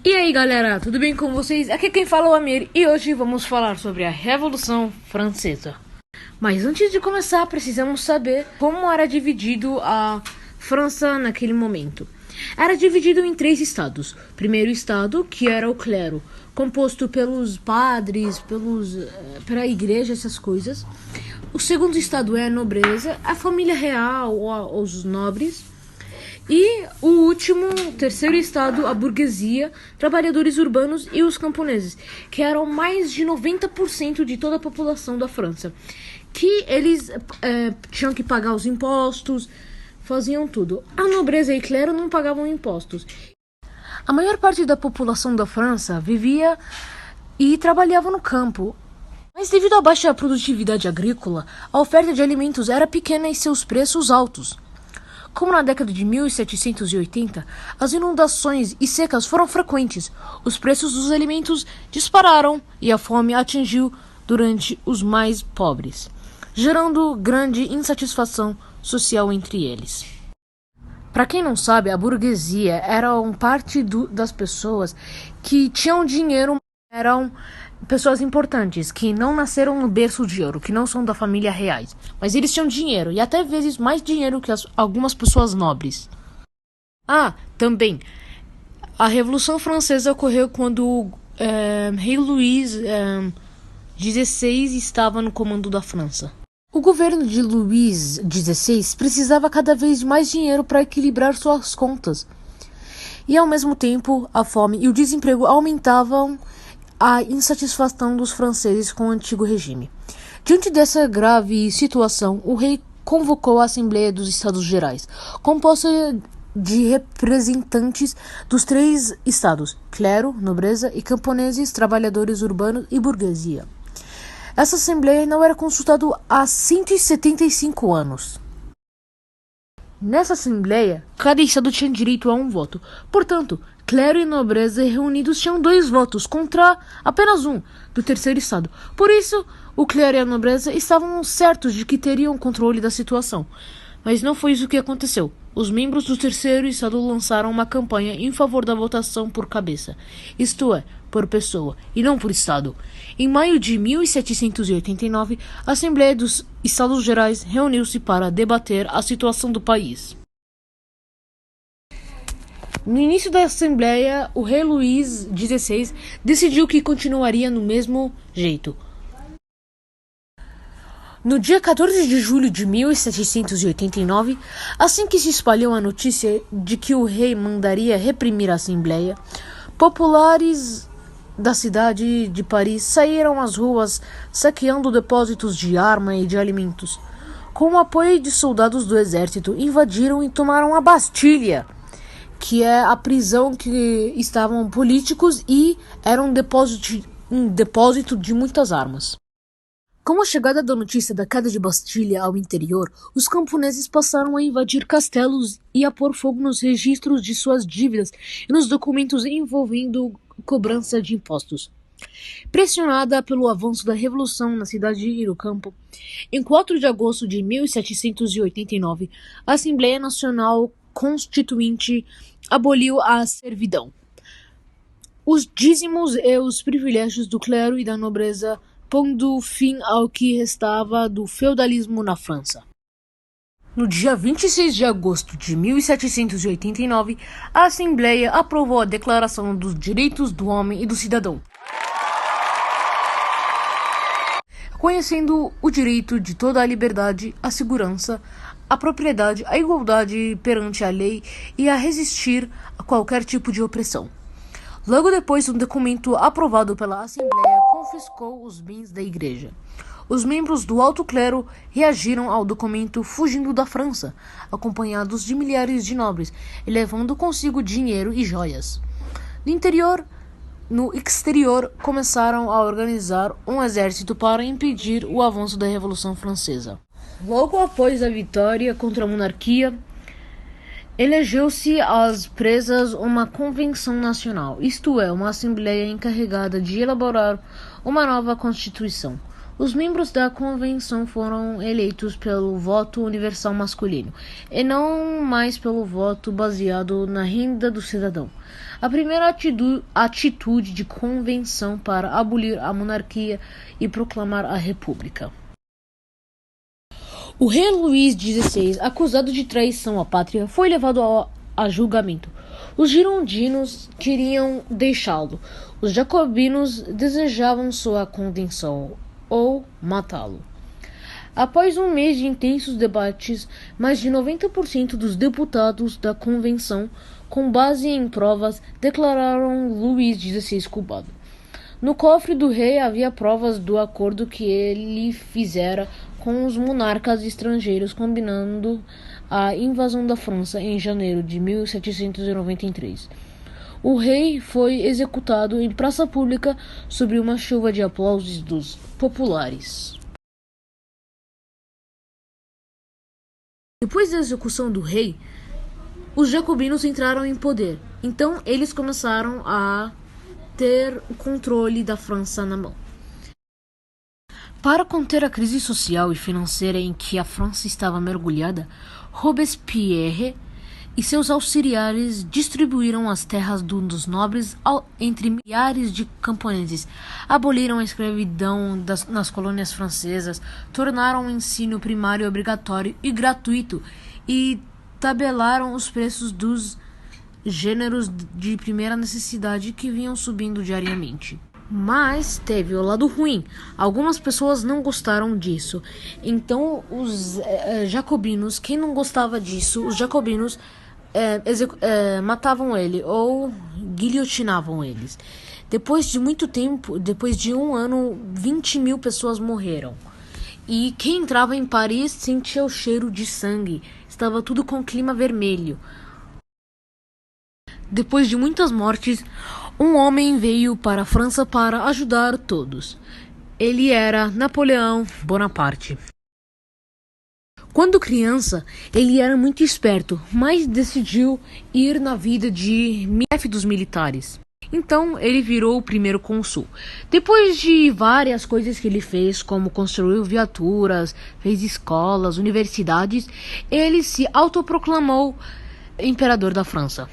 E aí galera, tudo bem com vocês? Aqui quem fala é o Amir e hoje vamos falar sobre a Revolução Francesa. Mas antes de começar, precisamos saber como era dividido a França naquele momento. Era dividido em 3 estados. O primeiro estado, que era o clero, composto pelos padres, pela igreja, essas coisas. O segundo estado é a nobreza, a família real, os nobres. E o último, terceiro estado, a burguesia, trabalhadores urbanos e os camponeses, que eram mais de 90% de toda a população da França, que eles tinham que pagar os impostos, faziam tudo. A nobreza e clero não pagavam impostos. A maior parte da população da França vivia e trabalhava no campo. Mas devido à baixa produtividade agrícola, a oferta de alimentos era pequena e seus preços altos. Como na década de 1780, as inundações e secas foram frequentes, os preços dos alimentos dispararam e a fome atingiu durante os mais pobres, gerando grande insatisfação social entre eles. Para quem não sabe, a burguesia era parte das pessoas que tinham dinheiro, eram pessoas importantes, que não nasceram no berço de ouro, que não são da família reais, mas eles tinham dinheiro, e até vezes mais dinheiro que algumas pessoas nobres. Também, a Revolução Francesa ocorreu quando o rei Luís XVI estava no comando da França. O governo de Luís XVI precisava cada vez de mais dinheiro para equilibrar suas contas, e ao mesmo tempo a fome e o desemprego aumentavam a insatisfação dos franceses com o antigo regime. Diante dessa grave situação, o rei convocou a Assembleia dos Estados Gerais, composta de representantes dos 3 estados, clero, nobreza e camponeses, trabalhadores urbanos e burguesia. Essa Assembleia não era consultada há 175 anos. Nessa Assembleia, cada estado tinha direito a um voto. Portanto, clero e nobreza reunidos tinham 2 votos contra apenas um do terceiro estado. Por isso, o clero e a nobreza estavam certos de que teriam controle da situação. Mas não foi isso que aconteceu. Os membros do terceiro estado lançaram uma campanha em favor da votação por cabeça, isto é, por pessoa, e não por estado. Em maio de 1789, a Assembleia dos Estados Gerais reuniu-se para debater a situação do país. No início da Assembleia, o rei Luís XVI decidiu que continuaria no mesmo jeito. No dia 14 de julho de 1789, assim que se espalhou a notícia de que o rei mandaria reprimir a Assembleia, populares da cidade de Paris saíram às ruas saqueando depósitos de arma e de alimentos. Com o apoio de soldados do exército, invadiram e tomaram a Bastilha, que é a prisão que estavam políticos e era um depósito de muitas armas. Com a chegada da notícia da queda de Bastilha ao interior, os camponeses passaram a invadir castelos e a pôr fogo nos registros de suas dívidas e nos documentos envolvendo cobrança de impostos. Pressionada pelo avanço da Revolução na cidade e no campo, em 4 de agosto de 1789, a Assembleia Nacional Constituinte aboliu a servidão, os dízimos e os privilégios do clero e da nobreza, pondo fim ao que restava do feudalismo na França. No dia 26 de agosto de 1789, a Assembleia aprovou a Declaração dos Direitos do Homem e do Cidadão, reconhecendo o direito de toda a liberdade, a segurança, a propriedade, a igualdade perante a lei e a resistir a qualquer tipo de opressão. Logo depois, um documento aprovado pela Assembleia confiscou os bens da Igreja. Os membros do alto clero reagiram ao documento fugindo da França, acompanhados de milhares de nobres, e levando consigo dinheiro e joias. No exterior, começaram a organizar um exército para impedir o avanço da Revolução Francesa. Logo após a vitória contra a monarquia, elegeu-se às presas uma convenção nacional, isto é, uma assembleia encarregada de elaborar uma nova constituição. Os membros da convenção foram eleitos pelo voto universal masculino, e não mais pelo voto baseado na renda do cidadão. a primeira atitude de convenção para abolir a monarquia e proclamar a república. O rei Luís XVI, acusado de traição à pátria, foi levado a julgamento. Os girondinos queriam deixá-lo. Os jacobinos desejavam sua condenação ou matá-lo. Após um mês de intensos debates, mais de 90% dos deputados da convenção, com base em provas, declararam Luís XVI culpado. No cofre do rei havia provas do acordo que ele fizera com os monarcas estrangeiros combinando a invasão da França em janeiro de 1793. O rei foi executado em praça pública sob uma chuva de aplausos dos populares. Depois da execução do rei, os jacobinos entraram em poder. Então eles começaram a ter o controle da França na mão. Para conter a crise social e financeira em que a França estava mergulhada, Robespierre e seus auxiliares distribuíram as terras dos nobres entre milhares de camponeses, aboliram a escravidão nas colônias francesas, tornaram o ensino primário obrigatório e gratuito e tabelaram os preços dos gêneros de primeira necessidade que vinham subindo diariamente. Mas teve o lado ruim. Algumas pessoas não gostaram disso. Então os jacobinos, quem não gostava disso, os jacobinos matavam ele ou guilhotinavam eles. Depois de muito tempo, depois de um ano, 20 mil pessoas morreram. E quem entrava em Paris sentia o cheiro de sangue. Estava tudo com clima vermelho. Depois de muitas mortes, um homem veio para a França para ajudar todos. Ele era Napoleão Bonaparte. Quando criança, ele era muito esperto, mas decidiu ir na vida de chefe dos militares. Então, ele virou o primeiro cônsul. Depois de várias coisas que ele fez, como construiu viaturas, fez escolas, universidades, ele se autoproclamou imperador da França.